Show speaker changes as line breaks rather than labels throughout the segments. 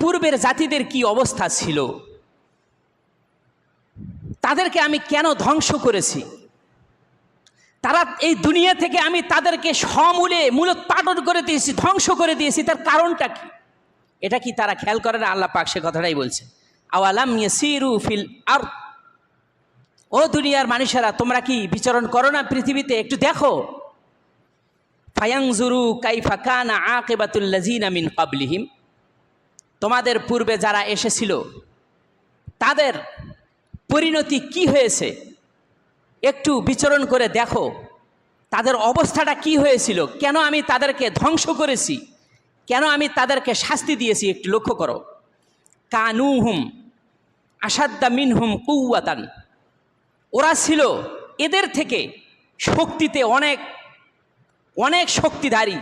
পূর্বের জাতিদের কি অবস্থা ছিল, তাদেরকে আমি কেন ধ্বংস করেছি, তারা এই দুনিয়া থেকে আমি তাদেরকে সমূলে মূলোৎপাটন করে দিয়েছি, ধ্বংস করে দিয়েছি, তার কারণটা কি? এটা কি তারা খেয়াল করে না? আল্লাহ পাক সে কথাটাই বলছে, আওয়ালাম ইয়াসিরু ফিল আরদ, ও দুনিয়ার মানুষেরা তোমরা কি বিচরণ করো না পৃথিবীতে? একটু দেখো, ফায়ানজুরু কাইফা কানা আকিবাতুল লাযিনা মিন ক্বাবলিহিম, তোমাদের পূর্বে যারা এসেছিল তাদের পরিণতি কি হয়েছে, একটু বিচরণ করে দেখো তাদের অবস্থাটা কি হয়েছিল, কেন আমি তাদেরকে ধ্বংস করেছি, কেন আমি তাদেরকে শাস্তি দিয়েছি, একটু লক্ষ্য করো। কানুহুম আসাদ্দা মিনহুম কুওয়াতান, ওরা ছিল এদের থেকে শক্তিতে অনেক অনেক শক্তিধারী,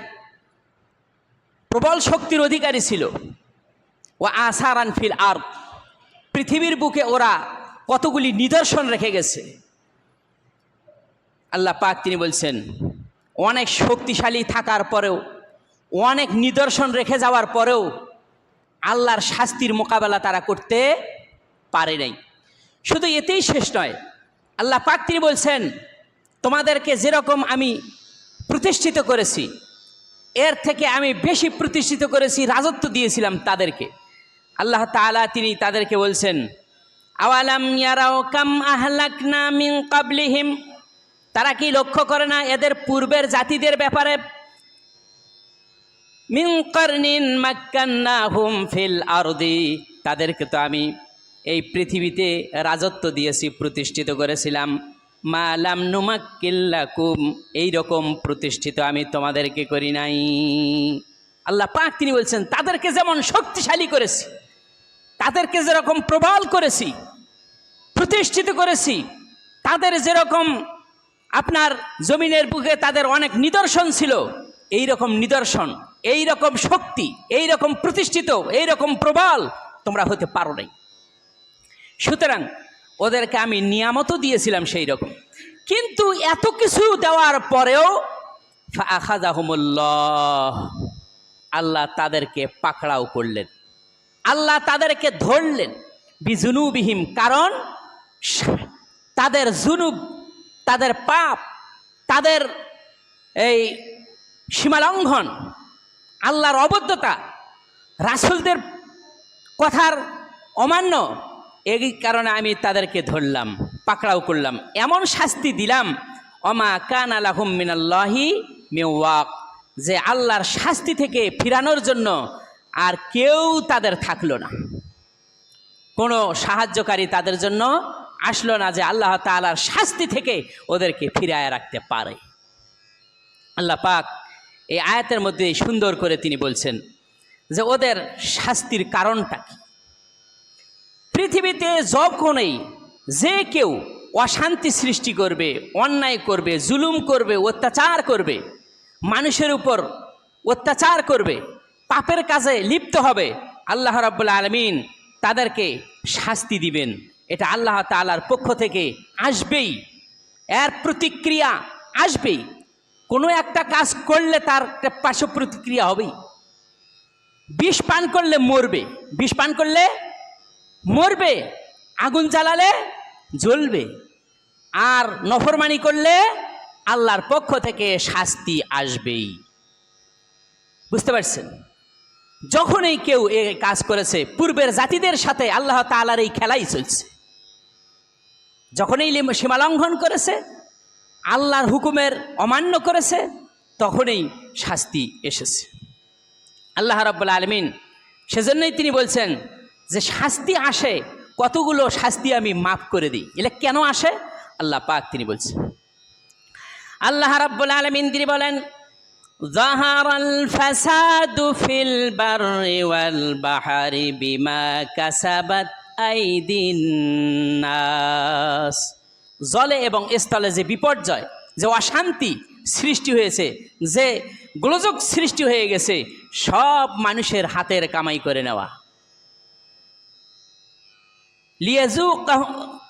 প্রবল শক্তির অধিকারী ছিল। ও আসারান ফিল আরদ, পৃথিবীর বুকে ওরা কতগুলি নিদর্শন রেখে গেছে। আল্লাহ পাক তিনি বলছেন, অনেক শক্তিশালী থাকার পরেও, অনেক নিদর্শন রেখে যাওয়ার পরেও আল্লাহর শাস্তির মোকাবেলা তারা করতে পারে নাই। শুধু এতেই শেষ নয়, আল্লাহ পাক তিনি বলছেন, তোমাদেরকে যেরকম আমি প্রতিষ্ঠিত করেছি, এর থেকে আমি বেশি প্রতিষ্ঠিত করেছি, রাজত্ব দিয়েছিলাম তাদেরকে। আল্লাহ তাআলা তিনি তাদেরকে বলছেন, আওয়ালাম ইয়ারাও কাম আহলাকনা মিন ক্বাবলিহিম, তারা কি লক্ষ্য করে না এদের পূর্বের জাতিদের ব্যাপারে? মিন কারনিন মাক্কান্নাহুম ফিল আরদি, তাদেরকে তো আমি এই পৃথিবীতে রাজত্ব দিয়েছি, প্রতিষ্ঠিত করেছিলাম। মা লাম নুমাক্কিল লাকুম, এইরকম প্রতিষ্ঠিত আমি তোমাদেরকে করি নাই। আল্লাহ পাক তিনি বলছেন, তাদেরকে যেমন শক্তিশালী করেছি, তাদেরকে যেরকম প্রবল করেছি, প্রতিষ্ঠিত করেছি, তাদের যেরকম আপনার জমিনের বুকে তাদের অনেক নিদর্শন ছিল, এই রকম নিদর্শন, এই রকম শক্তি, এই রকম প্রতিষ্ঠিত, এই রকম প্রবল তোমরা হতে পারো নাই। সুতরাং ওদেরকে আমি নিয়ামতও দিয়েছিলাম সেই রকম, কিন্তু এত কিছু দেওয়ার পরেও ফাআখাযাহুমুল্লাহ, আল্লাহ তাদেরকে পাকড়াও করলেন, আল্লাহ তাদেরকে ধরলেন। বিজুনুবিহিম, কারণ তাদের জুনুব, তাদের পাপ, তাদের এই সীমালঙ্ঘন, আল্লাহর অবদ্ধতা, রাসূলদের কথার অমান্য, এই কারণে আমি তাদেরকে ধরলাম, পাকড়াও করলাম, এমন শাস্তি দিলাম। ওমা কানা লাহুম মিনাল্লাহি মিন ওয়াক, যে আল্লাহর শাস্তি থেকে ফিরানোর জন্য আর কেউ তাদের থাকলো না, কোনো সাহায্যকারী তাদের জন্য আসলো না, যে আল্লাহ তাআলার শাস্তি থেকে ওদেরকে ফিরায় রাখতে পারে। আল্লাহ পাক এই আয়াতের মধ্যে সুন্দর করে তিনি বলছেন যে ওদের শাস্তির কারণটা কি। পৃথিবীতে যখনই যে কেউ অশান্তি সৃষ্টি করবে, অন্যায় করবে, জুলুম করবে, অত্যাচার করবে, মানুষের উপর অত্যাচার করবে, পাপের কাজে লিপ্ত হবে, আল্লাহ রাব্বুল আলামিন তাদেরকে শাস্তি দিবেন। এটা আল্লাহ তাআলার পক্ষ থেকে আসবেই, এর প্রতিক্রিয়া আসবেই। কোনো একটা কাজ করলে তার একটা পার্শ্ব প্রতিক্রিয়া হবেই। বিষ পান করলে মরবে, বিষ পান করলে মরবে, আগুন জ্বালালে জ্বলবে, আর নফরমানি করলে আল্লাহর পক্ষ থেকে শাস্তি আসবেই। বুঝতে পারছেন? যখনই কেউ এই কাজ করেছে, পূর্বের জাতিদের সাথে আল্লাহ তাআলার এই খেলাই চলছে। যখনই সীমালঙ্ঘন করেছে, আল্লাহর হুকুমের অমান্য করেছে, তখনই শাস্তি এসেছে। আল্লাহ রাব্বুল আলামিন সেজন্যই তিনি বলছেন যে শাস্তি আসে, কতগুলো শাস্তি আমি মাফ করে দিই। এলে কেন আসে? আল্লাহ পাক তিনি বলছেন, আল্লাহ রাব্বুল আলামিন তিনি বলেন, যাহারাল ফাসাদু ফিল বাররি ওয়াল বাহরি বিমা কাসাবাত আইদিন নাস, জলে এবং স্থলে যে বিপর্যয়, যে অশান্তি সৃষ্টি হয়েছে, যে গোলযোগ সৃষ্টি হয়ে গেছে, সব মানুষের হাতের কামাই করে নেওয়া।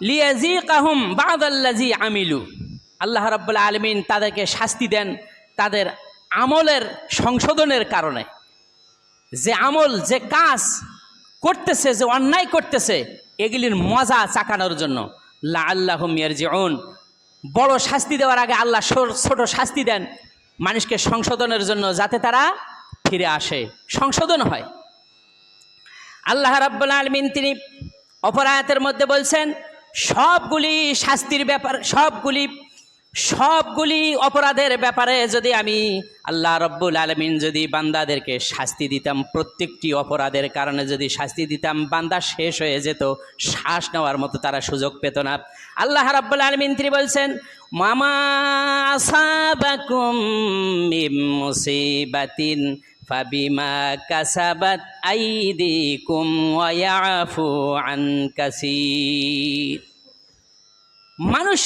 লিয়াযীকাহুম বা'দাল্লাযী আমিলু, আল্লাহ রাব্বুল আলামিন তাদেরকে শাস্তি দেন তাদের আমলের সংশোধনের কারণে। যে আমল, যে কাজ করতেছে, যে অন্যায় করতেছে, এগুলির মজা চাকানোর জন্য লাআল্লাহুম ইয়ারজিউন। বড় শাস্তি দেওয়ার আগে আল্লাহ ছোট শাস্তি দেন মানুষকে সংশোধনের জন্য, যাতে তারা ফিরে আসে, সংশোধন হয়। আল্লাহ রাব্বুল আলামিন তিনি অপর আয়াতের মধ্যে বলছেন, সবগুলি শাস্তির ব্যাপার, সবগুলি অপরাধের ব্যাপারে যদি আমি আল্লাহ রাব্বুল আলামিন যদি বান্দাদেরকে শাস্তি দিতাম, প্রত্যেকটি অপরাধের কারণে যদি শাস্তি দিতাম, বান্দা শেষ হয়ে যেত, শ্বাস নেওয়ার মতো তারা সুযোগ পেত না। আল্লাহ রাব্বুল আলামিন তিনি বলছেন, মামা আসাবাকুম মিন মুসিবাতিন ফাবিমা কাসাবাত আইদিকুম ওয়া ইয়াফু আন কাসীর। মানুষ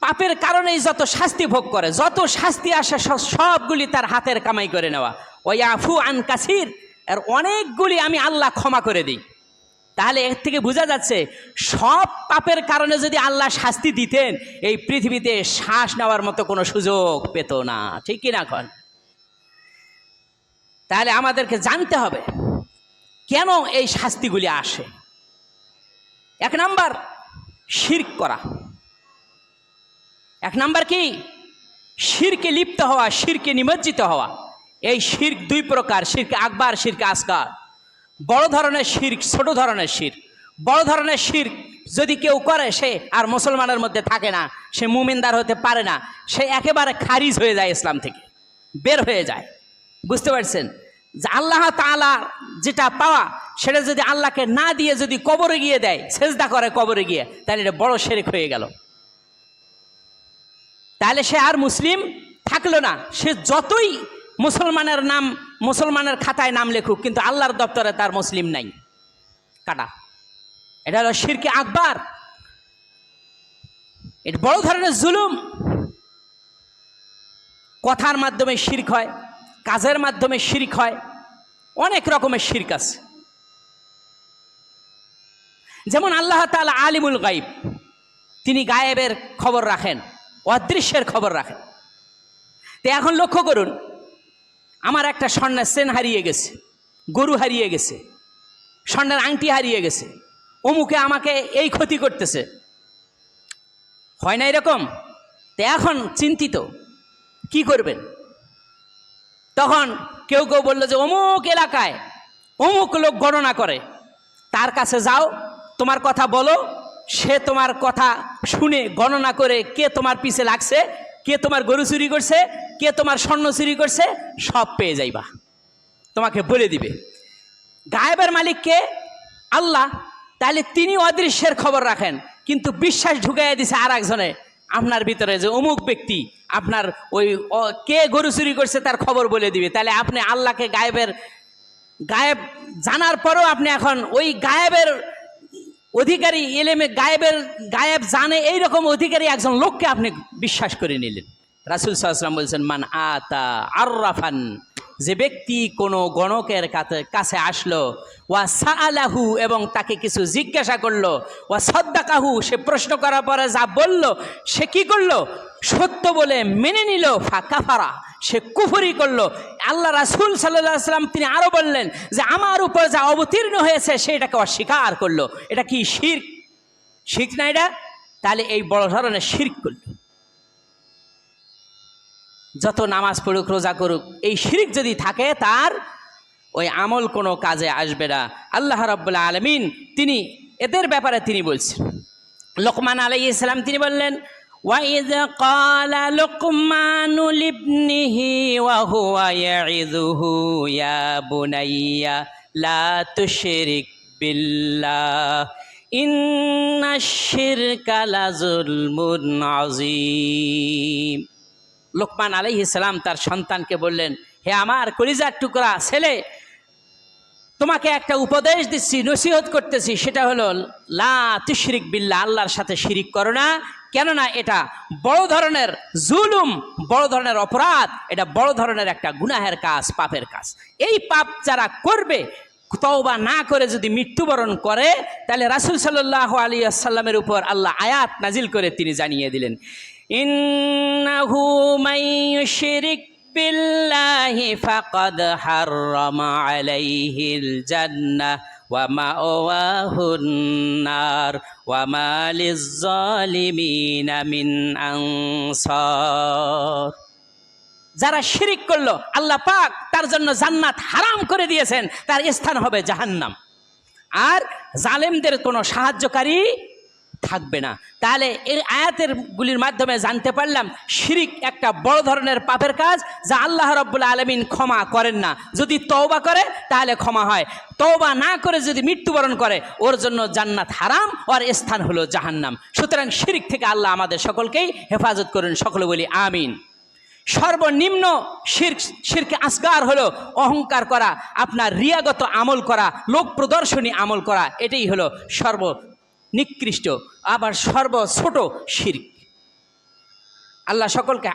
পাপের কারণেই যত শাস্তি ভোগ করে, যত শাস্তি আসে সবগুলি তার হাতের কামাই করে নেওয়া। ওয়া ইয়াফু আন কাসীর, আর অনেকগুলি আমি আল্লাহ ক্ষমা করে দিই। তাহলে এর থেকে বোঝা যাচ্ছে, সব পাপের কারণে যদি আল্লাহ শাস্তি দিতেন, এই পৃথিবীতে শ্বাস নেওয়ার মতো কোনো সুযোগ পেত না। ঠিক কিনা এখন? তাহলে আমাদেরকে জানতে হবে কেন এই শাস্তিগুলি আসে। এক নাম্বার, শিরক করা। এক নাম্বার কি? শিরকে লিপ্ত হওয়া, শিরকে নিমজ্জিত হওয়া। এই শিরক দুই প্রকার, শিরকে আকবার, শিরকে আসগার। বড় ধরনের শিরক, ছোট ধরনের শিরক। বড় ধরনের শিরক যদি কেউ করে, সে আর মুসলমানের মধ্যে থাকে না, সে মুমিনদার হতে পারে না, সে একেবারে খারিজ হয়ে যায়, ইসলাম থেকে বের হয়ে যায়। বুঝতে পারছেন? যে আল্লাহ তাআলা যেটা পাওয়া, সেটা যদি আল্লাহকে না দিয়ে যদি কবরে গিয়ে দেয়, সেজদা করে কবরে গিয়ে, তাহলে এটা বড় শিরক হয়ে গেল। তাহলে সে আর মুসলিম থাকলো না। সে যতই মুসলমানের খাতায় নাম লেখুক, কিন্তু আল্লাহর দপ্তরে তার মুসলিম নাই, কাটা। এটা হলো শিরকে আকবার। এটা বড় ধরনের জুলুম। কথার মাধ্যমে শিরক হয়, কাজের মাধ্যমে শিরক হয়, অনেক রকমের শিরক আছে। যেমন আল্লাহ তাআলা আলিমুল গায়ব, তিনি গায়েবের খবর রাখেন, অদৃশ্যের খবর রাখেন। তো এখন লক্ষ্য করুন, আমার একটা স্বর্ণের চেন হারিয়ে গেছে, গরু হারিয়ে গেছে, স্বর্ণের আংটি হারিয়ে গেছে, অমুকে আমাকে এই ক্ষতি করতেছে, হয় না এরকম? তো এখন চিন্তিত, কি করবেন? তখন কেউ কেউ বললো যে অমুক এলাকায় অমুক লোক গণনা করে, তার কাছে যাও, তোমার কথা বলো, সে তোমার কথা শুনে গণনা করে কে তোমার পিছে লাগছে, কে তোমার গরু চুরি করছে, কে তোমার স্বর্ণ চুরি করছে, সব পেয়ে যাইবা, তোমাকে বলে দিবে। গায়েবের মালিক কে? আল্লাহ। তাহলে তিনি অদৃশ্যের খবর রাখেন, কিন্তু বিশ্বাস ঢুকাইয়া দিছে আর একজনে আপনার ভিতরে, যে অমুক ব্যক্তি আপনার ওই কে গরু চুরি করছে তার খবর বলে দিবে। তাহলে আপনি আল্লাহকে গায়েব জানার পরেও আপনি এখন ওই গায়েবের অধিকারী, এলেমে গায়েব জানে এইরকম অধিকারী একজন লোককে আপনি বিশ্বাস করে নিলেন। রাসূল সাল্লাল্লাহু আলাইহি ওয়াসাল্লাম বলছেন, মান আতা আররাফান, যে ব্যক্তি কোনো গণকের কাছে আসলো, ওয়া সাআলাহু, এবং তাকে কিছু জিজ্ঞাসা করলো, ওয়া সাদ্দাকাহু, সে প্রশ্ন করার পরে যা বলল, সে কি করলো? সত্য বলে মেনে নিল, ফাকাফারা, সে কুফরি করলো। আল্লাহ রাসূল সাল্লাল্লাহু আলাইহি ওয়াসাল্লাম তিনি আরো বললেন যে আমার উপর যা অবতীর্ণ হয়েছে সেটাকে অস্বীকার করলো। এটা কি শিরক? শিরক না এটা? তাহলে এই বড় ধরনের শিরক করলো। যত নামাজ পড়ুক, রোজা করুক, এই শিরক যদি থাকে, তার ওই আমল কোনো কাজে আসবে না। আল্লাহ রাব্বুল আলামিন তিনি এদের ব্যাপারে তিনি বলছেন, লোকমান আলাইহিস সালাম তিনি বললেন, وَإِذْ قَالَ لُقْمَانُ لِابْنِهِ وَهُوَ يَعِظُهُ يَا بُنَيَّ لَا تُشْرِكْ بِاللَّهِ إِنَّ الشِّرْكَ لَظُلْمٌ عَظِيمٌ। লোকমান আলাইহিস সালাম তার সন্তানকে বললেন, হে আমার কলিজার টুকরা ছেলে, তোমাকে একটা উপদেশ দিচ্ছি, নসিহত করতেছি, সেটা হলো লা তুশরিক বিল্লাহ, আল্লাহর সাথে শিরিক করো না। কেননা এটা বড় ধরনের জুলুম, বড় ধরনের অপরাধ, এটা বড় ধরনের একটা গুনাহের কাজ, পাপের কাজ। এই পাপ যারা করবে, তওবা না করে যদি মৃত্যুবরণ করে, তাহলে রাসূল সাল্লাল্লাহু আলাইহি ওয়াসাল্লামের উপর আল্লাহ আয়াত নাজিল করে তিনি জানিয়ে দিলেন, ইন্নাহু মান ইউশরিক বিল্লাহি ফাকাদ হাররামা আলাইহিল জান্নাহ ওয়া মাওয়াহুন নার ওয়া মা লিয-যালিমিনা মিন আনসার। যারা শিরিক করলো আল্লাহ পাক তার জন্য জান্নাত হারাম করে দিয়েছেন, তার স্থান হবে জাহান্নাম। আর জালেমদের কোনো সাহায্যকারী থাকবে না। তাহলে এই আয়াতের গুলির মাধ্যমে জানতে পারলাম শিরিক একটা বড় ধরনের পাপের কাজ, যা আল্লাহ রাব্বুল আলামিন ক্ষমা করেন না। যদি তওবা করে তাহলে ক্ষমা হয়, তওবা না করে যদি মৃত্যুবরণ করে ওর জন্য জান্নাত হারাম, ওর স্থান হলো জাহান্নাম। সুতরাং শিরিক থেকে আল্লাহ আমাদের সকলকেই হেফাজত করুন, সকলে বলি আমিন। সর্বনিম্ন শিরকে আসগার হলো অহংকার করা, আপনার রিয়াগত আমল করা, লোক প্রদর্শনী আমল করা, এটাই হলো সর্বনিকৃষ্ট আবার সর্বছোট শিরক। আল্লাহ সকলকে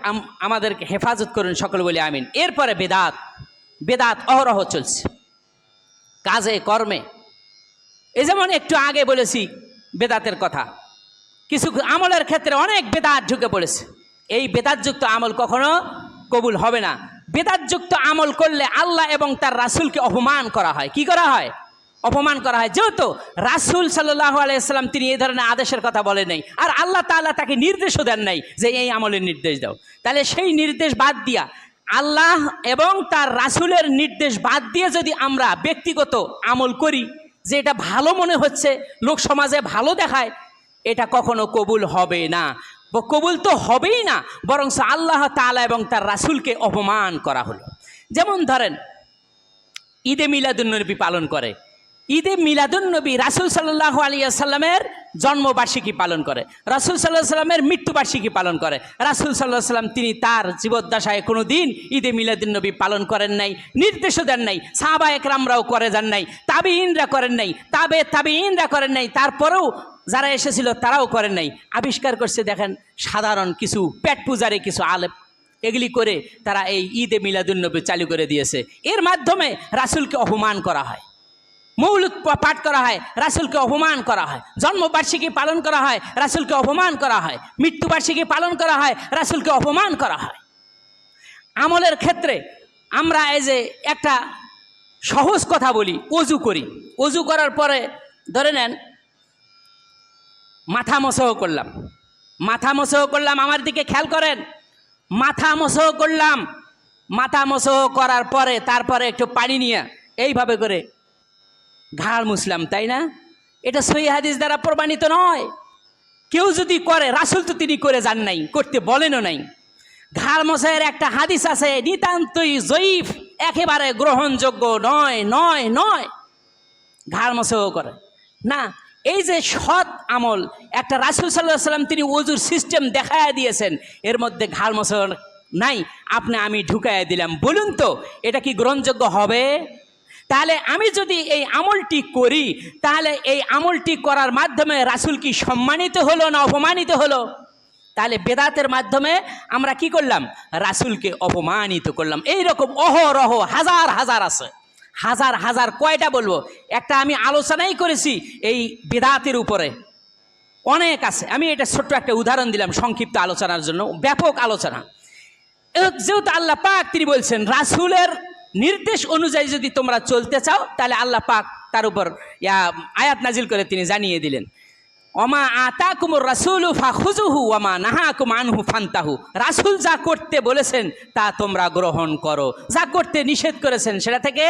আমাদেরকে হেফাজত করুন, সকলে বলি আমিন। এরপরে বেদাত, বেদাত অহরহ চলছে কাজে কর্মে। এই যেমন একটু আগে বলেছি বেদাতের কথা, কিছু আমলের ক্ষেত্রে অনেক বেদাত ঢুকে পড়েছে। এই বেদাতযুক্ত আমল কখনো কবুল হবে না। বেদাতযুক্ত আমল করলে আল্লাহ এবং তার রাসূলকে অপমান করা হয়। কি করা হয়? অপমান করা হয়। যেহেতু রাসূল সাল্লাল্লাহু আলাইহি সাল্লাম তিনি এই ধরনের আদেশের কথা বলেন নাই, আর আল্লাহ তাআলা তাকে নির্দেশও দেন নাই যে এই আমলের নির্দেশ দাও, তাহলে সেই নির্দেশ বাদ দিয়া আল্লাহ এবং তার রাসূলের নির্দেশ বাদ দিয়ে যদি আমরা ব্যক্তিগত আমল করি, যে এটা ভালো মনে হচ্ছে, লোক সমাজে ভালো দেখায়, এটা কখনো কবুল হবে না। কবুল তো হবেই না, বরং আল্লাহ তাআলা এবং তার রাসূলকে অপমান করা হলো। যেমন ধরেন ঈদে মিলাদুন্নবী পালন করে, ঈদে মিলাদুন্নবী রাসূল সাল্লাল্লাহু আলাইহি ওয়াসাল্লামের জন্মবার্ষিকী পালন করে, রাসূল সাল্লাল্লাহু আলাইহি ওয়াসাল্লামের মৃত্যুবার্ষিকী পালন করে। রাসূল সাল্লাল্লাহু আলাইহি ওয়াসাল্লাম তিনি তার জীবদ্দশায় কোনো দিন ঈদে মিলাদুন্নবী পালন করেন নাই, নির্দেশও দেন নাই, সাহাবা একরামরাও করে যান নাই, তাবিঈনরা করেন নাই, তাবিঈনরা করেন নাই, তারপরেও যারা এসেছিল তারাও করেন নাই। আবিষ্কার করছে দেখেন সাধারণ কিছু পেট পূজারে কিছু আলেম, এগুলি করে তারা এই ঈদে মিলাদুন্নবী চালু করে দিয়েছে। এর মাধ্যমে রাসূলকে অপমান করা হয়, মৌলুদ পাঠ করা হয়, রাসূলকে অপমান করা হয়, জন্মবার্ষিকী পালন করা হয়, রাসূলকে অপমান করা হয়, মৃত্যুবার্ষিকী পালন করা হয়, রাসূলকে অপমান করা হয়। আমলের ক্ষেত্রে আমরা এই যে একটা সহজ কথা বলি, ওযু করি, ওযু করার পরে ধরে নেন মাথা মসহ করলাম, মাথা মসহ করলাম, আমার দিকে খেয়াল করেন, মাথা মসহ করলাম, মাথা মসহ করার পরে তারপরে একটু পানি নিয়ে এইভাবে করে ঘাড় মুছলাম, তাই না? এটা সহিহ হাদিস দ্বারা প্রমাণিত নয়। কেউ যদি করে, রাসূল তো তিনি করে যান নাই, করতে বলেনও নাই। ঘাড় মোছায়ের একটা হাদিস আছে, নিতান্তই জয়ীফ, একেবারে গ্রহণযোগ্য নয় নয় নয়। ঘাড় মোছাও করে না। এই যে সৎ আমল একটা রাসূল সাল্লাল্লাহু আলাইহি ওয়াসাল্লাম তিনি ওযুর সিস্টেম দেখায় দিয়েছেন, এর মধ্যে ঘাড় মোছা নাই, আমি ঢুকাইয়া দিলাম, বলুন তো এটা কি গ্রহণযোগ্য হবে? তাহলে আমি যদি এই আমলটি করি, তাহলে এই আমলটি করার মাধ্যমে রাসূল কি সম্মানিত হলো না অপমানিত হলো? তাহলে বেদাতের মাধ্যমে আমরা কি করলাম? রাসূলকে অপমানিত করলাম। এই রকম অহরহ হাজার হাজার আছে, হাজার হাজার, কয়টা বলবো? একটা আমি আলোচনাই করেছি এই বেদাতের উপরে, অনেক আছে। আমি এটা ছোট্ট একটা উদাহরণ দিলাম সংক্ষিপ্ত আলোচনার জন্য, ব্যাপক আলোচনা। যেহেতু আল্লাহ পাক তিনি বলছেন রাসূলের নির্দেশ অনুযায়ী যদি তোমরা চলতে চাও, তাহলে আল্লাহ পাক তার উপর আয়াত নাজিল করে তিনি জানিয়ে দিলেন, ওমা আতাকুমুর রাসূলু ফাখুযুহু ওমা নাহাকুম আনহু ফান্তাহু। রাসূল যা করতে বলেছেন তা তোমরা গ্রহণ করো, যা করতে নিষেধ করেছেন সেটা থেকে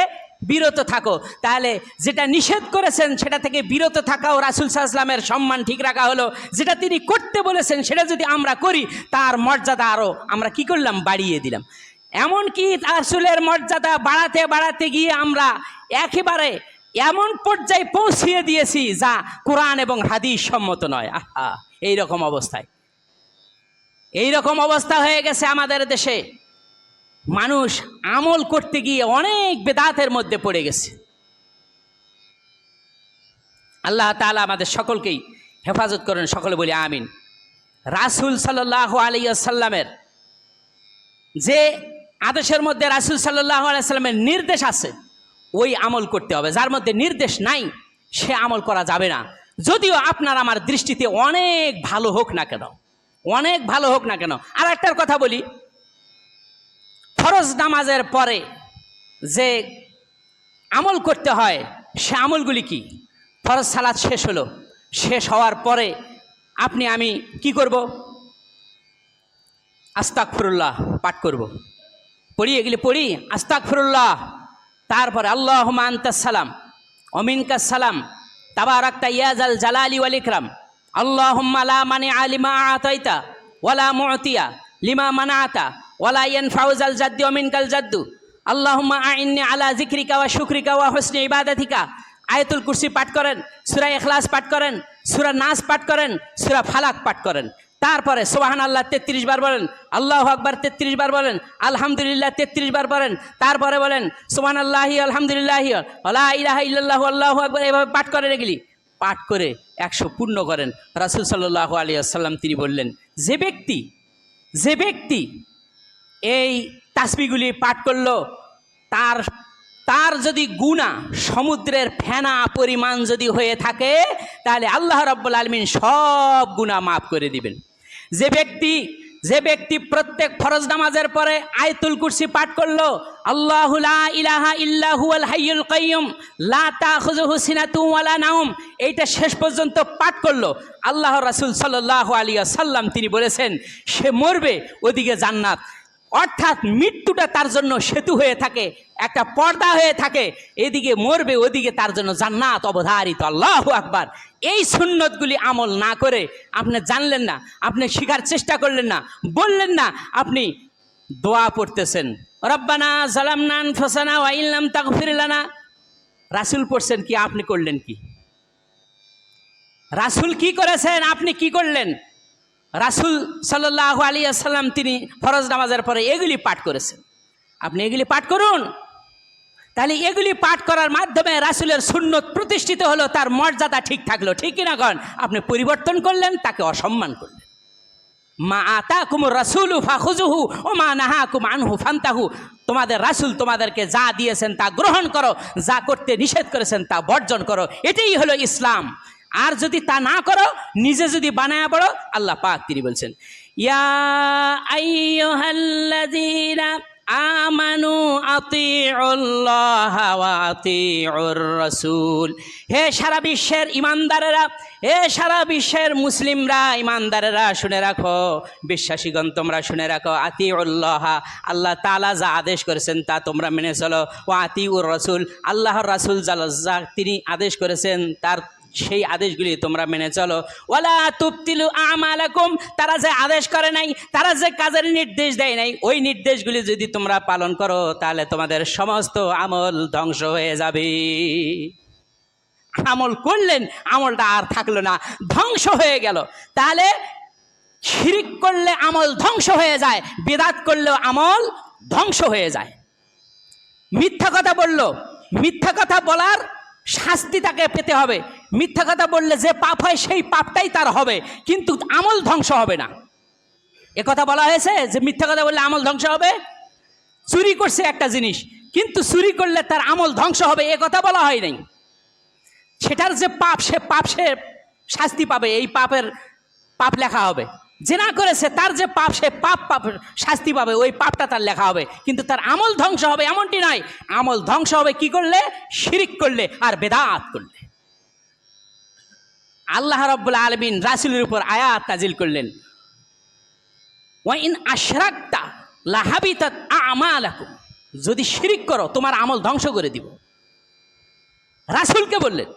বিরত থাকো। তাহলে যেটা নিষেধ করেছেন সেটা থেকে বিরত থাকাও রাসূল সাল্লাল্লাহু আলাইহি ওয়াসাল্লামের সম্মান ঠিক রাখা হলো। যেটা তিনি করতে বলেছেন সেটা যদি আমরা করি, তার মর্যাদা আরও আমরা কি করলাম? বাড়িয়ে দিলাম। এমনকি রাসূলের মর্যাদা বাড়াতে বাড়াতে গিয়ে আমরা একেবারে এমন পর্যায়ে পৌঁছিয়ে দিয়েছি যা কোরআন এবং হাদিস সম্মত নয়। আহা, এইরকম অবস্থায়, এইরকম অবস্থা হয়ে গেছে আমাদের দেশে। মানুষ আমল করতে গিয়ে অনেক বেদাতের মধ্যে পড়ে গেছে। আল্লাহ তাআলা আমাদের সকলকেই হেফাজত করেন, সকলে বলি আমিন। রাসূল সাল্লাল্লাহু আলাইহি ওয়াসাল্লামের যে আদেশের মধ্যে রাসূল সাল্লাল্লাহু আলাইহি ওয়াসাল্লামের নির্দেশ আছে, ওই আমল করতে হবে। যার মধ্যে নির্দেশ নাই সে আমল করা যাবে না, যদিও আপনার আমার দৃষ্টিতে অনেক ভালো হোক না কেন, অনেক ভালো হোক না কেন। আর একটার কথা বলি, ফরজ নামাজের পরে যে আমল করতে হয় সে আমলগুলি কি? ফরজ সালাত শেষ হলো, শেষ হওয়ার পরে আপনি আমি কি করব? আস্তাগফিরুল্লাহ পাঠ করব। পড়ি, এগুলি পড়ি, আস্তাগফিরুল্লাহ। তারপরে আল্লাহুম্মা আনতাস সালাম ওয়া মিনকাস সালাম তাবারাকতা ইয়া যাল জালালি ওয়াল ইকরাম আল্লাহুম্মা লা মানিআ লিমা আতাইতা ওয়ালা মু'তিয়া লিমা মানাআতা ওয়ালা ইয়ানফাউ যাল জাদ্দি ওয়া মিনকাল জাদ্দু আল্লাহুম্মা আইন্নি আলা যিকরিকা ওয়া শুকরিকা ওয়া হুসনি ইবাদাতিকা। আয়াতুল কুরসি পাঠ করেন, সূরা ইখলাস পাঠ করেন, সূরা নাস পাঠ করেন, সূরা ফালাক পাঠ করেন। তারপরে সুবহানাল্লাহ 33 বার বলেন, আল্লাহু আকবার 33 বার বলেন, আলহামদুলিল্লাহ 33 বার বলেন। তারপরে বলেন সুবহানাল্লাহি আলহামদুলিল্লাহি ওয়া লা ইলাহা ইল্লাল্লাহু আল্লাহু আকবার। এভাবে পাঠ করেন, এগুলি পাঠ করে 100 পূর্ণ করেন। রাসূল সাল্লাল্লাহু আলাইহি ওয়াসাল্লাম তিনি বললেন, যে ব্যক্তি এই তাসবিহগুলি পাঠ করলো তার যদি গুনাহ সমুদ্রের ফেনা পরিমাণ যদি হয়ে থাকে তাহলে আল্লাহ রাব্বুল আলামিন সব গুনাহ মাফ করে দিবেন। যে ব্যক্তি প্রত্যেক ফরজ নামাজের পরে আয়াতুল কুরসি পাঠ করলো, আল্লাহু লা ইলাহা ইল্লা হুয়াল হাইয়ুল কাইয়্যুম লা তাখুযুহু সিনাতুন ওয়ালা নাওম, এইটা শেষ পর্যন্ত পাঠ করলো, আল্লাহর রাসূল সাল্লাল্লাহু আলাইহি ওয়াসাল্লাম তিনি বলেছেন সে মরবে ওদিকে জান্নাত। অর্থাৎ মৃত্যুটা তার জন্য সেতু হয়ে থাকে, একটা পর্দা হয়ে থাকে, এদিকে মরবে ওদিকে তার জন্য জান্নাত অবধারিত। আল্লাহু আকবার। এই সুন্নতগুলি আমল না করে আপনি জানলেন না, আপনি শিখার চেষ্টা করলেন না, বললেন না, আপনি দোয়া পড়তেছেন রব্বানা যালামনা আনফুসানা ওয়া ইল্লাম তাগফির লানা। রাসূল পড়ছেন কি, আপনি করলেন কি? রাসূল কি করেছেন, আপনি কি করলেন? রাসূল সাল্লাল্লাহু আলাইহি ওয়াসাল্লাম তিনি ফরজ নামাজের পরে এগুলি পাঠ করেছেন, আপনি এগুলি পাঠ করুন। তাহলে এগুলি পাঠ করার মাধ্যমে রাসূলের সুন্নত প্রতিষ্ঠিত হলো, তার মর্যাদা ঠিক থাকলো, ঠিক কিনা কন? আপনি পরিবর্তন করলেন, তাকে অসম্মান করলেন। মা আতাকুমুর রাসূলু ফাখুযুহু ওয়া মা নাহাকুম আনহু ফান্তাহু। তোমাদের রাসূল তোমাদেরকে যা দিয়েছেন তা গ্রহণ করো, যা করতে নিষেধ করেছেন তা বর্জন করো, এটাই হলো ইসলাম। আর যদি তা না করো, নিজে যদি বানায়া পড়ো, আল্লাহ পাক তিনি বলছেন ইয়া আইয়ুহাল্লাযীনা আমানু আতিউল্লাহ ওয়া আতিউর রাসূল। হে সারা বিশ্বের ইমানদারেরা, হে সারা বিশ্বের মুসলিমরা, ইমানদারেরা শুনে রাখো, বিশ্বাসীগণ তোমরা শুনে রাখো, আতিউল্লাহ আল্লাহ তাআলা যা আদেশ করেছেন তা তোমরা মেনে চলো, ওয়া আতিউর রাসূল আল্লাহর রাসূল যা তিনি আদেশ করেছেন তার সেই আদেশগুলি তোমরা মেনে চলো। ওয়ালা তুবতিলু আমালাকুম, তারা যে আদেশ করে নাই, তারা যে কাজের নির্দেশ দেয় নাই, ওই নির্দেশগুলি যদি তোমরা পালন করো তাহলে তোমাদের সমস্ত আমল ধ্বংস হয়ে যাবে। আমল করলেন, আমলটা আর থাকলো না, ধ্বংস হয়ে গেল। তাহলে শিরিক করলে আমল ধ্বংস হয়ে যায়, বিদআত করলেও আমল ধ্বংস হয়ে যায়। মিথ্যা কথা বললো, মিথ্যা কথা বলার শাস্তি তাকে পেতে হবে। মিথ্যা কথা বললে যে পাপ হয় সেই পাপটাই তার হবে, কিন্তু আমল ধ্বংস হবে না। এ কথা বলা হয়েছে যে মিথ্যা কথা বললে আমল ধ্বংস হবে। চুরি করছে একটা জিনিস, কিন্তু চুরি করলে তার আমল ধ্বংস হবে, এ কথা বলা হয় নাই। সেটার যে পাপ, সে শাস্তি পাবে, এই পাপ লেখা হবে। জিনা করেছে তার যে পাপ, সে পাপ শাস্তি পাবে, ওই পাপটা তার লেখা হবে, কিন্তু তার আমল ধ্বংস হবে এমনটি নয়। আমল ধ্বংস হবে কি করলে? শিরিক করলে আর বেদাত করলে। আল্লাহ রাব্বুল আলামিন রাসূলের উপর আয়াত নাজিল করলেন, ওয়া ইন আশরাকতা লাহাবিতাত আমালাকুম, যদি শিরিক করো তোমার আমল ধ্বংস করে দিব। রাসূলকে বললেন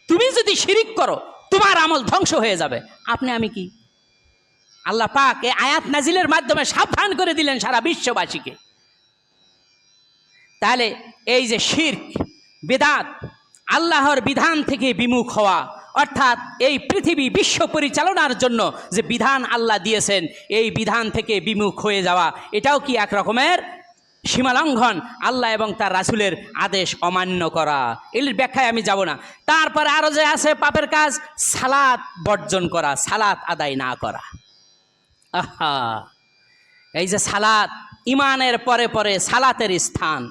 তুমি যদি শিরিক করো তোমার আমল ধ্বংস হয়ে যাবে। আপনি আমি কি? আল্লাহ পাক এই আয়াত নাজিলের মাধ্যমে সাবধান করে দিলেন সারা বিশ্ববাসীকে। তাহলে এই যে শিরক, বিদআত, আল্লাহর বিধান থেকে বিমুখ হওয়া, অর্থাৎ এই পৃথিবী বিশ্ব পরিচালনার জন্য যে বিধান আল্লাহ দিয়েছেন এই বিধান থেকে বিমুখ হয়ে যাওয়া, এটাও কি এক রকমের সীমালঙ্ঘন, আল্লাহ এবং তার রাসূলের আদেশ অমান্য করা। এর ব্যাখ্যায় আমি যাব না। তারপরে আরও যে আছে পাপের কাজ, সালাত বর্জন করা, সালাত আদায় না করা। আহা, এই যে সালাত, ইমানের পরে পরে সালাতের স্থান,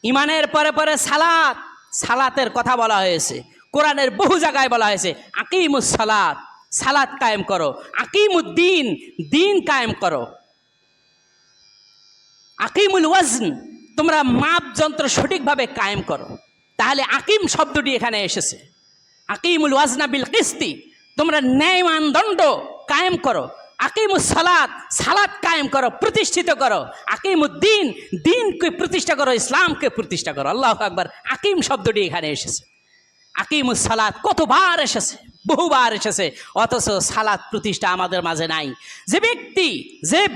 ইমানের পরে পরে সালাত, সালাতের কথা বলা হয়েছে কোরআনের বহু জায়গায় বলা হয়েছে আকিমুস সালাত, সালাত কায়েম করো, আকিমুদ্দিন, দিন কায়েম করো। আকিমুল ওয়াজন, তোমরা মাপ যন্ত্র সঠিকভাবে কায়েম করো। তাহলে আকিম শব্দটি এখানে এসেছে। আকিমুল ওয়াজনা বিল কিস্তি, তোমরা ন্যায় মানদণ্ড কায়েম করো। আকিমুস সালাত, সালাত কায়েম করো, প্রতিষ্ঠিত করো। আকিমুদ্দিন, দিনকে প্রতিষ্ঠা করো, ইসলামকে প্রতিষ্ঠা করো। আল্লাহু আকবার। আকিম শব্দটি এখানে এসেছে। আকিমুস সালাত কতবার এসেছে, বহুবার এসেছে, অথচ সালাত প্রতিষ্ঠা আমাদের মাঝে নাই। যে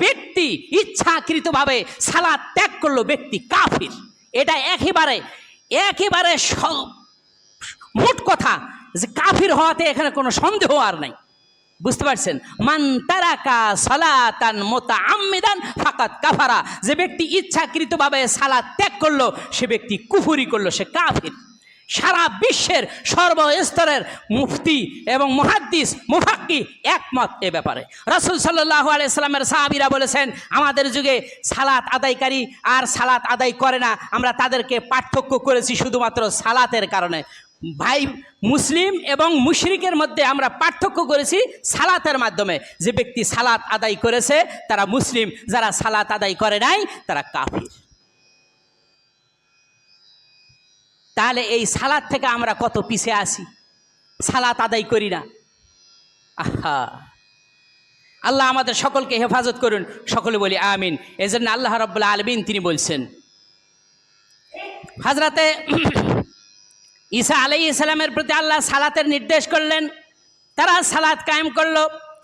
ব্যক্তি ইচ্ছাকৃতভাবে সালাত ত্যাগ করলো, ব্যক্তি কাফির। এটা একেবারে মোট কথা, যে কাফির হওয়াতে এখানে কোনো সন্দেহ আর নাই। বুঝতে পারছেন? মান তারাকা সালাতান মুতাআম্মিদান ফাকাত কাফারা, যে ব্যক্তি ইচ্ছাকৃতভাবে সালাত ত্যাগ করলো সে ব্যক্তি কুফরি করলো, সে কাফির। সারা বিশ্বের সর্বস্তরের মুফতি এবং মুহাদ্দিস মুফাক্কি একমত এ ব্যাপারে। রাসূল সাল্লাল্লাহু আলাইহি সাল্লামের সাহাবীরা বলেছেন, আমাদের যুগে সালাত আদায়কারী আর সালাত আদায় করে না, আমরা তাদেরকে পার্থক্য করেছি শুধুমাত্র সালাতের কারণে। ভাই, মুসলিম এবং মুশরিকের মধ্যে আমরা পার্থক্য করেছি সালাতের মাধ্যমে। যে ব্যক্তি সালাত আদায় করেছে তারা মুসলিম, যারা সালাত আদায় করে নাই তারা কাফির। তাহলে এই সালাত থেকে আমরা কত পিছিয়ে আসি, সালাত আদায় করি না। আহা, আল্লাহ আমাদের সকলকে হেফাজত করুন, সকলে বলি আমিন। এই জন্য আল্লাহ রাব্বুল আলামিন তিনি বলছেন, হযরতে ঈসা আলাইহিস সালামের প্রতি আল্লাহ সালাতের নির্দেশ করলেন, তারা সালাত কায়েম করলো।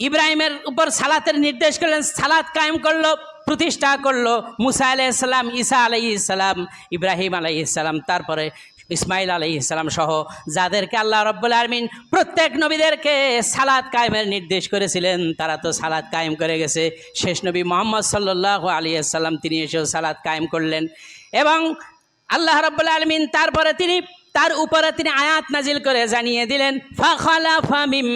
ইব্রাহিমের উপর সালাতের নির্দেশ করলেন, সালাত কায়েম করলো, প্রতিষ্ঠা করলো। মুসা আলাইহিস সালাম, ঈসা আলাইহিস সালাম, ইব্রাহিম আলাইহিস সালাম, তারপরে ইসমাইল আলাইহিস সালাম সহ যাদেরকে আল্লাহ রাব্বুল আলামিন প্রত্যেক নবীদেরকে সালাত কায়েমের নির্দেশ করেছিলেন, তারা তো সালাত কায়েম করে গেছে। শেষ নবী মুহাম্মদ সাল্লাল্লাহু আলাইহি ওয়াসাল্লাম তিনি এসেও সালাত কায়েম করলেন। এবং আল্লাহ রাব্বুল আলামিন তারপরে তার উপরে তিনি আয়াত নাজিল করে জানিয়ে দিলেন, ফাখালাফা মিন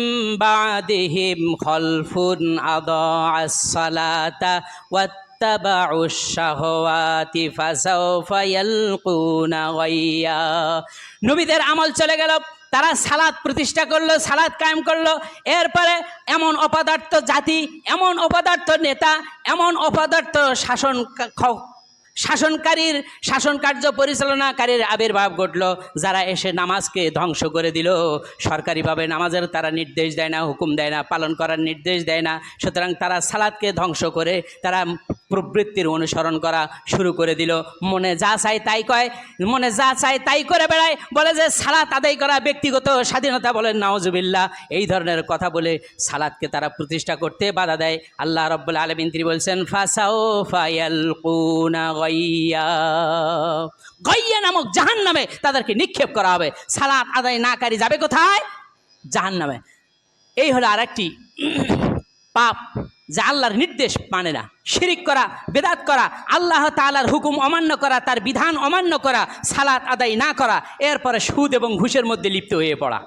বাদিহিম খলফুন আদাআস সালাতা ওয়াত্তাবাউশ শাহওয়াতি ফাসাউফা ইয়ালকুনা গাইয়া। নবীদের আমল চলে গেল, তারা সালাত প্রতিষ্ঠা করলো, সালাত কায়েম করলো। এরপরে এমন অপদার্থ জাতি, এমন অপদার্থ নেতা, এমন অপদার্থ শাসন কার্য পরিচালনাকারীর আবির্ভাব ঘটল, যারা এসে নামাজকে ধ্বংস করে দিল। সরকারিভাবে নামাজের তারা নির্দেশ দেয় না, হুকুম দেয় না, পালন করার নির্দেশ দেয় না। সুতরাং তারা সালাতকে ধ্বংস করে তারা প্রবৃত্তির অনুসরণ করা শুরু করে দিল। মনে যা চায় তাই কয়, মনে যা চায় তাই করে বেড়ায়, বলে যে সালাত আদায় করা ব্যক্তিগত স্বাধীনতা, বলেন নাউজুবিল্লাহ। এই ধরনের কথা বলে সালাতকে তারা প্রতিষ্ঠা করতে বাধা দেয়। আল্লাহ রাব্বুল আলামিন তিনি বলছেন, ফাসাউফা ইয়ালকুনা গাইয়া নামক জাহান্নামে তাদেরকে নিক্ষেপ করা হবে। সালাত আদায় নাকারী যাবে কোথায়? জাহান্নামে। এই হলো আরেকটি পাপ, যা আল্লাহর নির্দেশ মানে না। শিরিক করা, বেদাত করা, আল্লাহ তাআলার হুকুম অমান্য করা, তার বিধান অমান্য করা, সালাত আদায় না করা, এরপরে সুদ এবং ঘুষের মধ্যে লিপ্ত হয়ে পড়া।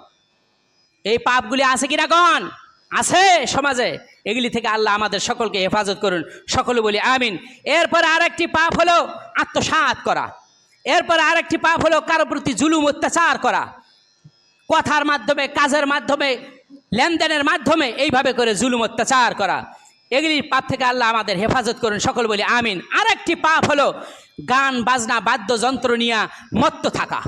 এই পাপগুলি আছে কিনা গণ? আছে সমাজে। এগুলি থেকে আল্লাহ আমাদের সকলকে হেফাজত করুন, সকলে বলি আমিন। এরপরে আরেকটি পাপ হলো আত্মসাৎ করা। এরপরে আরেকটি পাপ হলো কারো প্রতি জুলুম অত্যাচার করা, কথার মাধ্যমে, কাজের মাধ্যমে, লেনদেনের মাধ্যমে এইভাবে করে জুলুম অত্যাচার করা। এগুলির পাপ থেকে আল্লাহ আমাদের হেফাজত করুন, সকল বলি আমিন। আরেকটি পাপ হলো গান বাজনা বাদ্যযন্ত্র নিয়ে মত্ত থাকা।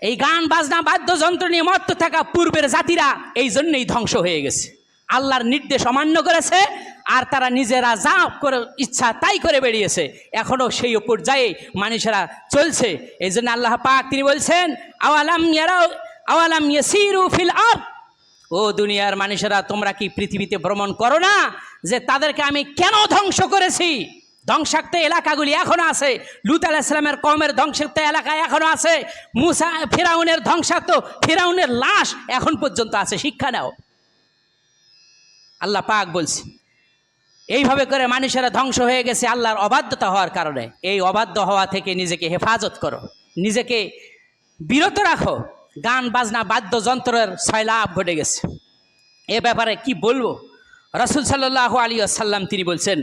এই গান বাজনা বাদ্যযন্ত্র নিয়ে মত্ত থাকা পূর্বের জাতিরা এই জন্যই ধ্বংস হয়ে গেছে। আল্লাহর নির্দেশ অমান্য করেছে আর তারা নিজেরা যা করে ইচ্ছা তাই করে বেরিয়েছে। এখনও সেই পর্যায়ে মানুষেরা চলছে। এই জন্য আল্লাহ পাক তিনি বলছেন, আওয়ালাম ইয়াসিরু ফিল আরদ, ও দুনিয়ার মানুষেরা তোমরা কি পৃথিবীতে ভ্রমণ করো না, যে তাদেরকে আমি কেন ধ্বংস করেছি। ধ্বংসাক্ত এলাকাগুলি এখনো আছে। লূত আলাইহিস সালামের কওমের ধ্বংসাক্ত এলাকা এখনো আছে। মুসা ফিরাউনের ধ্বংসাক্ত, ফিরাউনের লাশ এখন পর্যন্ত আছে। শিক্ষা নাও। আল্লাহ পাক বলছে, এইভাবে করে মানুষেরা ধ্বংস হয়ে গেছে আল্লাহর অবাধ্যতা হওয়ার কারণে। এই অবাধ্য হওয়া থেকে নিজেকে হেফাজত করো, নিজেকে বিরত রাখো। গান বাজনা বাদ্যযন্ত্রের সয়লাভ ঘটে গেছে। এ ব্যাপারে কি বলবো? রাসূল সাল্লাল্লাহু আলাইহি ওয়াসাল্লাম তিনি বলছেন,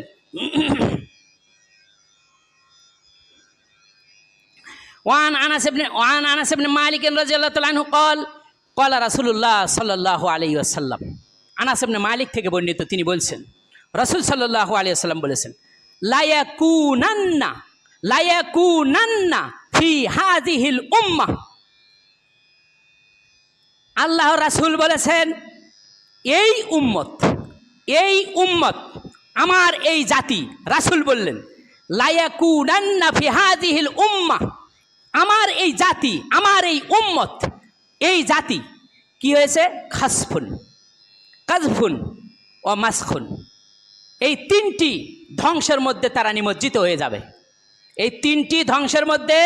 ওয়ান আনাস ইবনে মালিক রাদিয়াল্লাহু তাআলা আনহু قال রাসূলুল্লাহ সাল্লাল্লাহু আলাইহি ওয়াসাল্লাম, আনাস ইবনে মালিক থেকে বর্ণিত, তিনি বলছেন রাসূল সাল্লাল্লাহু আলাইহি ওয়াসাল্লাম বলেছেন, লায়াকুনান্না ফি হাযিহিল উম্মাহ। আল্লাহ রাসূল বলেছেন এই উম্মত আমার এই জাতি, রাসূল বললেন লায়াকুনান্না ফি হাযিহিল উম্মাহ, আমার এই জাতি, আমার এই উম্মত, এই জাতি কি হয়েছে? খাসফুন, কাযফুন ও মাসখুন, এই তিনটি ধ্বংসের মধ্যে তারা নিমজ্জিত হয়ে যাবে। এই তিনটি ধ্বংসের মধ্যে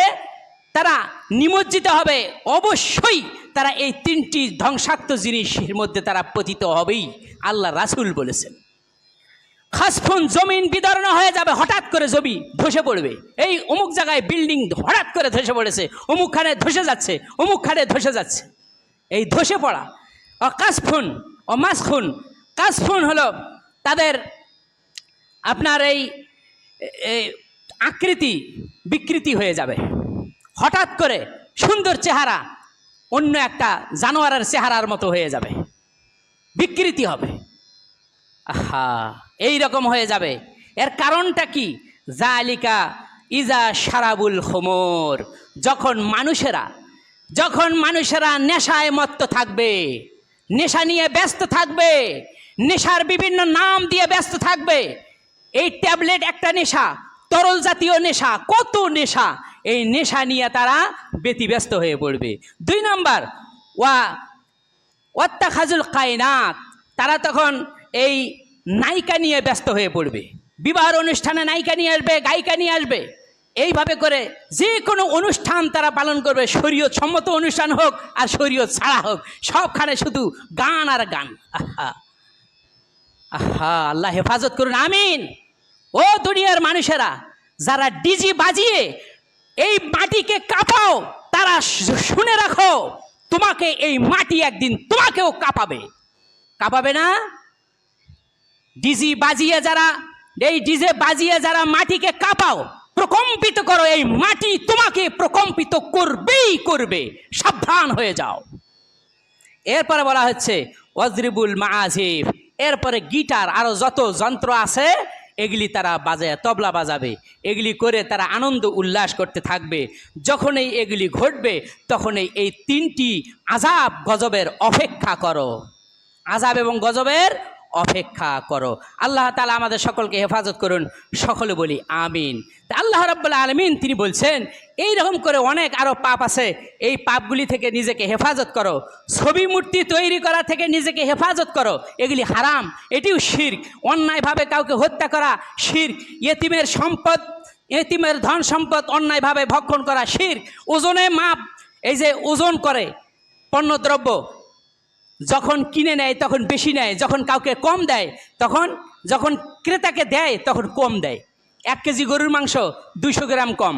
তারা নিমজ্জিত হবে, অবশ্যই তারা এই তিনটি ধ্বংসাত্মক জিনিসের মধ্যে তারা পতিত হবেই, আল্লাহ রাসূল বলেছেন। খাসফুন, জমিন বিদর্ণ হয়ে যাবে, হঠাৎ করে জমি ধসে পড়বে। এই অমুক জায়গায় বিল্ডিং হঠাৎ করে ধসে পড়েছে, অমুকখানে ধসে যাচ্ছে, অমুকখানে ধসে যাচ্ছে, এই ধসে পড়া। ও কাসফুন ও মাসখুন, কাসফুন হলো তাদের আপনার এই আকৃতি বিকৃতি হয়ে যাবে, হঠাৎ করে সুন্দর চেহারা অন্য একটা জানোয়ারের চেহারার মতো হয়ে যাবে, বিকৃতি হবে। আহা, এই রকম হয়ে যাবে। এর কারণটা কি? জালিকা ইজা শারাবুল খুমর, যখন মানুষেরা নেশায় মত্ত থাকবে, নেশা নিয়ে ব্যস্ত থাকবে, নেশার বিভিন্ন নাম দিয়ে ব্যস্ত থাকবে। এই ট্যাবলেট একটা নেশা, তরল জাতীয় নেশা, কত নেশা, এই নেশা নিয়ে তারা ব্যতিব্যস্ত হয়ে পড়বে। 2 নম্বর, ওয়াত্তাখাজুল কায়নাত, তারা তখন এই নায়িকা নিয়ে ব্যস্ত হয়ে পড়বে। বিবাহের অনুষ্ঠানে নায়িকা নিয়ে আসবে, গায়িকা নিয়ে আসবে, এইভাবে করে যে কোনো অনুষ্ঠান তারা পালন করবে, শরীয়ত সম্মত অনুষ্ঠান হোক আর শরীয়ত ছাড়া হোক, সবখানে শুধু গান আর গান। আহা আহা, আল্লাহ হেফাজত করুন, আমিন। ও দুনিয়ার মানুষেরা, যারা ডিজি বাজিয়ে এই মাটিকে কাঁপাও, তারা শুনে রাখো, তোমাকে এই মাটি একদিন তোমাকেও কাঁপাবে। কাঁপাবে না? ডিজে বাজিয়ে যারা মাটিকে কাঁপাও, প্রকম্পিত করো, এই মাটি তোমাকে প্রকম্পিত করবেই করবে, সাবধান হয়ে যাও। এরপরে বলা হচ্ছে ওয়াজরিবুল মাআজিফ, এরপরে গিটার আরো যত যন্ত্র আছে এগুলি তারা বাজায়, তবলা বাজাবে, এগুলি করে তারা আনন্দ উল্লাস করতে থাকবে। যখনই এগুলি ঘটবে তখনই এই 3টি আযাব গজবের অপেক্ষা করো, আযাব এবং গজবের অপেক্ষা করো। আল্লাহ তাআলা আমাদের সকলকে হেফাজত করুন, সকলে বলি আমিন। তা আল্লাহ রাব্বুল আলামিন তিনি বলছেন এই রকম করে অনেক আরো পাপ আছে, এই পাপগুলি থেকে নিজেকে হেফাজত করো। ছবি মূর্তি তৈরি করা থেকে নিজেকে হেফাজত করো, এগুলি হারাম, এটিও শিরক। অন্যায়ভাবে কাউকে হত্যা করা শিরক। ইয়েতিমের ধন সম্পদ অন্যায়ভাবে ভক্ষণ করা শিরক। ওজনে মাপ, এই যে ওজন করে পণ্যদ্রব্য, যখন কিনে নেয় তখন বেশি নেয়, যখন কাউকে কম দেয় তখন, যখন ক্রেতাকে দেয় তখন কম দেয়। 1 কেজি গরুর মাংস 200 গ্রাম কম।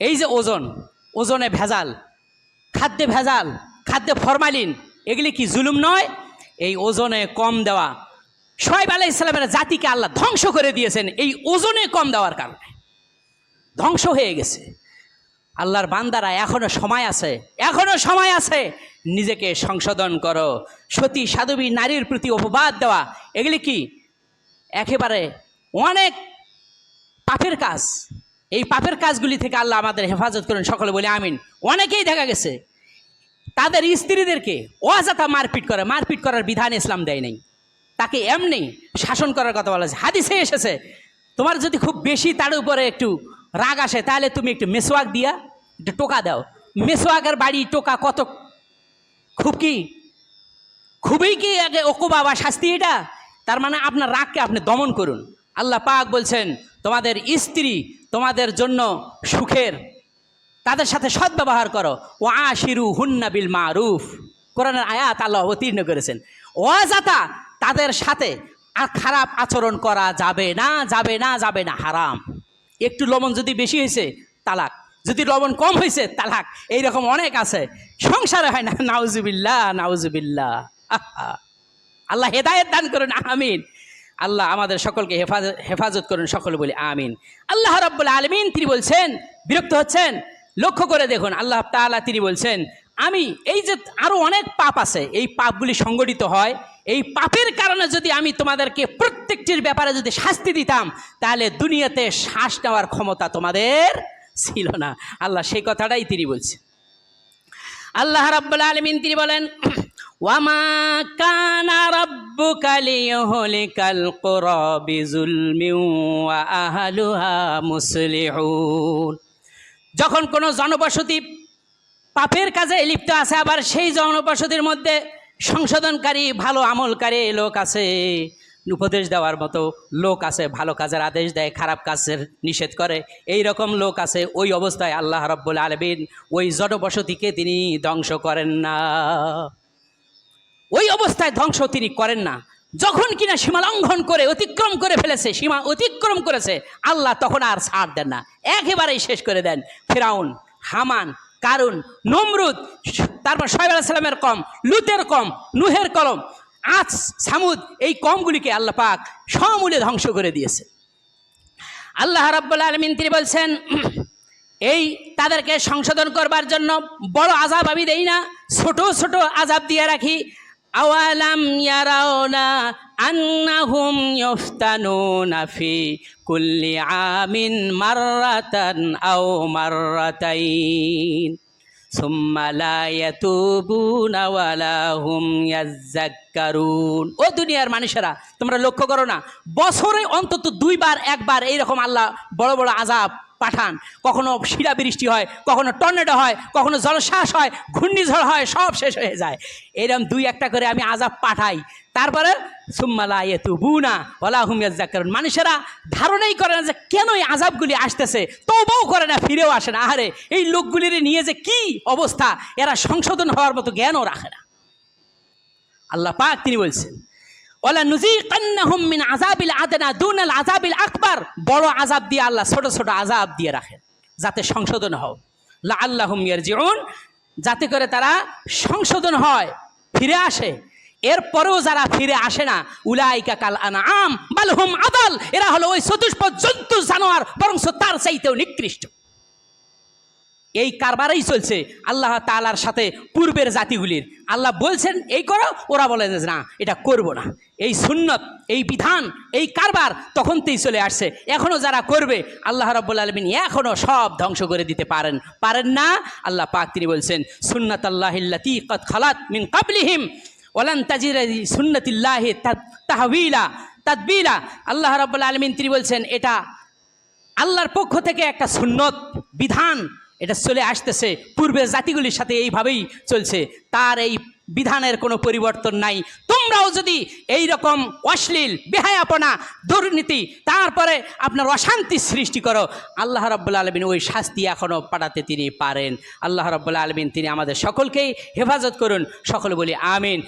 এই যে ওজনে ভেজাল, খাদ্যে ভেজাল, খাদ্যে ফরমালিন, এগুলি কি জুলুম নয়? এই ওজনে কম দেওয়া, শুআয়ব আলাইহিস সালামের জাতিকে আল্লাহ ধ্বংস করে দিয়েছেন এই ওজনে কম দেওয়ার কারণে, ধ্বংস হয়ে গেছে। আল্লাহর বান্দারা এখনো সময় আছে, নিজেকে সংশোধন করো। সতী সাধবী নারীর প্রতি অপবাদ দেওয়া, এগুলি কি একেবারে অনেক পাপের কাজ। এই পাপের কাজগুলি থেকে আল্লাহ আমাদের হেফাজত করুন, সকলে বলে আমিন। অনেকেই দেখা গেছে তাদের স্ত্রীদেরকে অযথা মারপিট করার বিধান ইসলাম দেয় নাই, তাকে এমনি শাসন করার কথা বলা হয়েছে। হাদিসে এসেছে, তোমার যদি খুব বেশি তার উপরে একটু রাগ আসে তাহলে তুমি একটু মেসওয়াক দিয়া একটু টোকা দাও। মেসওয়াকের বাড়ি টোকা কত, খুবই কি আগে ওকুবা বা শাস্তি এটা? তার মানে আপনার রাগকে আপনি দমন করুন। আল্লাহ পাক বলছেন তোমাদের স্ত্রী তোমাদের জন্য সুখের, তাদের সাথে সদ্ব্যবহার করো। ও আশিরু হুন্না বিল মারুফ, কোরআনের আয়াত আল্লাহ অবতীর্ণ করেছেন। অযথা তাদের সাথে আর খারাপ আচরণ করা যাবে না, হারাম। একটু লবণ যদি বেশি হয়েছে তালাক, যদি লবণ কম হয়েছে তালাক, এইরকম অনেক আছে, সংসারে হয় না। নাউজুবিল্লাহ। আল্লাহ হেদায়েত দান করুন, আমিন। আল্লাহ আমাদের সকলকে হেফাজত করুন, সকলে বলি আমিন। আল্লাহ রাব্বুল আলামিন তিনি বলছেন, বিরক্ত হচ্ছেন, লক্ষ্য করে দেখুন আল্লাহ তাআলা তিনি বলছেন আমি এই যে আরো অনেক পাপ আছে, এই পাপগুলি সংগঠিত হয় এই পাপের কারণে যদি আমি তোমাদেরকে প্রত্যেকটির ব্যাপারে যদি শাস্তি দিতাম, তাহলে দুনিয়াতে শ্বাস নেওয়ার ক্ষমতা তোমাদের ছিল না। আল্লাহ সেই কথাটাই তিনি বলছেন। আল্লাহ রাব্বুল আলামিন তিনি বলেন, ওয়ামা কানা রাব্বুকা লিয়ুহলিকাল কুরা বিযুলমিন ওয়া আহলুহা মুসলিহুন। যখন কোনো জনবসতি পাপের কাজে লিপ্ত আছে, আবার সেই জনবসতির মধ্যে সংশোধনকারী ভালো আমলকারী লোক আছে, উপদেশ দেওয়ার মতো লোক আছে, ভালো কাজের আদেশ দেয়, খারাপ কাজের নিষেধ করে, এই রকম লোক আছে, ওই অবস্থায় আল্লাহ রাব্বুল আলামিন ওই জনবসতিকে তিনি ধ্বংস করেন না। ওই অবস্থায় ধ্বংস তিনি করেন না। যখন কিনা সীমা লঙ্ঘন করে অতিক্রম করে ফেলেছে, সীমা অতিক্রম করেছে, আল্লাহ তখন আর ছাড় দেন না, একেবারেই শেষ করে দেন। ফিরাউন, হামান, কারুন, নমরুদ, তারপর শুআয়ব আলাইহিস সালামের কম, লুতের কম, নূহের কলম, আদ, সামুদ, এই কমগুলিকে আল্লাহ পাক সমূলে ধ্বংস করে দিয়েছে। আল্লাহ রাব্বুল আলামিন তিনি বলছেন, এই তাদেরকে সংশোধন করবার জন্য বড় আযাব আমি দেই না, ছোট ছোট আযাব দিয়ে রাখি। আওয়ালাম ইয়ারাউনা আন্নাহুম ইফতানুনা ফি কুল্লি আমিন মাররাতান আও মাররাতাইন সুম্মা লা ইয়াতুবুনা ওয়ালা হুম ইয়াযাক্কারুন। ও দুনিয়ার মানুষেরা, তোমরা লক্ষ্য করো না, বছরে অন্তত দুইবার একবার এইরকম আল্লাহ বড় বড় আযাব পাঠান। কখনো শিলাবৃষ্টি হয়, কখনো টর্নেডো হয়, কখনো জলশ্বাস হয়, ঘূর্ণিঝড় হয়, সব শেষ হয়ে যায়। এরকম দুই একটা করে আমি আযাব পাঠাই, তারপরে সুম্মা লা ইয়াতুবুনা ওয়ালা হুম ইয়াযাক্কারুন। মানুষেরা ধারণাই করে না যে কেন এই আযাবগুলি আসতেছে, তওবাও করে না, ফিরেও আসে না। আরে এই লোকগুলির নিয়ে যে কি অবস্থা, এরা সংশোধন হওয়ার মতো জ্ঞানও রাখে না। আল্লাহ পাক তিনি বলছেন, ওয়ালা নুযীকান্নাহুম মিন আযাবিল আদনা দুনাল আযাবিল আকবার। বড় আযাব দিয়ে আল্লাহ ছোট ছোট আযাব দিয়ে রাখেন, যাতে সংশোধন হয়। লাআল্লাহুম ইয়ারজিউন, যাতে করে তারা সংশোধন হয়, ফিরে আসে। এরপরেও যারা ফিরে আসে না, উলাইকা কাল আনআম বাল হুম আদাল, এরা হলো ওই চতুষ্পদ জন্তু জানোয়ার, বরং তার চাইতেও নিকৃষ্ট। এই কারবারেই চলছে আল্লাহ তাআলার সাথে পূর্বের জাতিগুলির। আল্লাহ বলছেন এই করো, ওরা বলে যে না এটা করব না। এই সুন্নত, এই বিধান, এই কারবার তখন থেকেই চলে আসছে। এখনও যারা করবে আল্লাহ রাব্বুল আলামিন এখনও সব ধ্বংস করে দিতে পারেন না। আল্লাহ পাক তিনি বলছেন, সুন্নাতাল্লাহিল্লাতী ক্বাদ খালাত মিন ক্বাবলিহিম ওয়ালান তাজিদা লিসুন্নাতিল্লাহি তাদবিলা। আল্লাহ রাব্বুল আলামিন তিনি বলছেন, এটা আল্লাহর পক্ষ থেকে একটা সুন্নত বিধান, এটা চলে আসতেছে, পূর্বের জাতিগুলির সাথে এইভাবেই চলছে, তার এই বিধানের কোনো পরিবর্তন নাই। তোমরাও যদি এই রকম অশ্লীল, বেহায়াপনা, দুর্নীতি, তারপরে আপনার অশান্তি সৃষ্টি করো, আল্লাহ রাব্বুল আলামিন ওই শাস্তি এখনও পাঠাতে তিনি পারেন। আল্লাহ রাব্বুল আলামিন তিনি আমাদের সকলকেই হেফাজত করুন। সকলে বলি আমিন।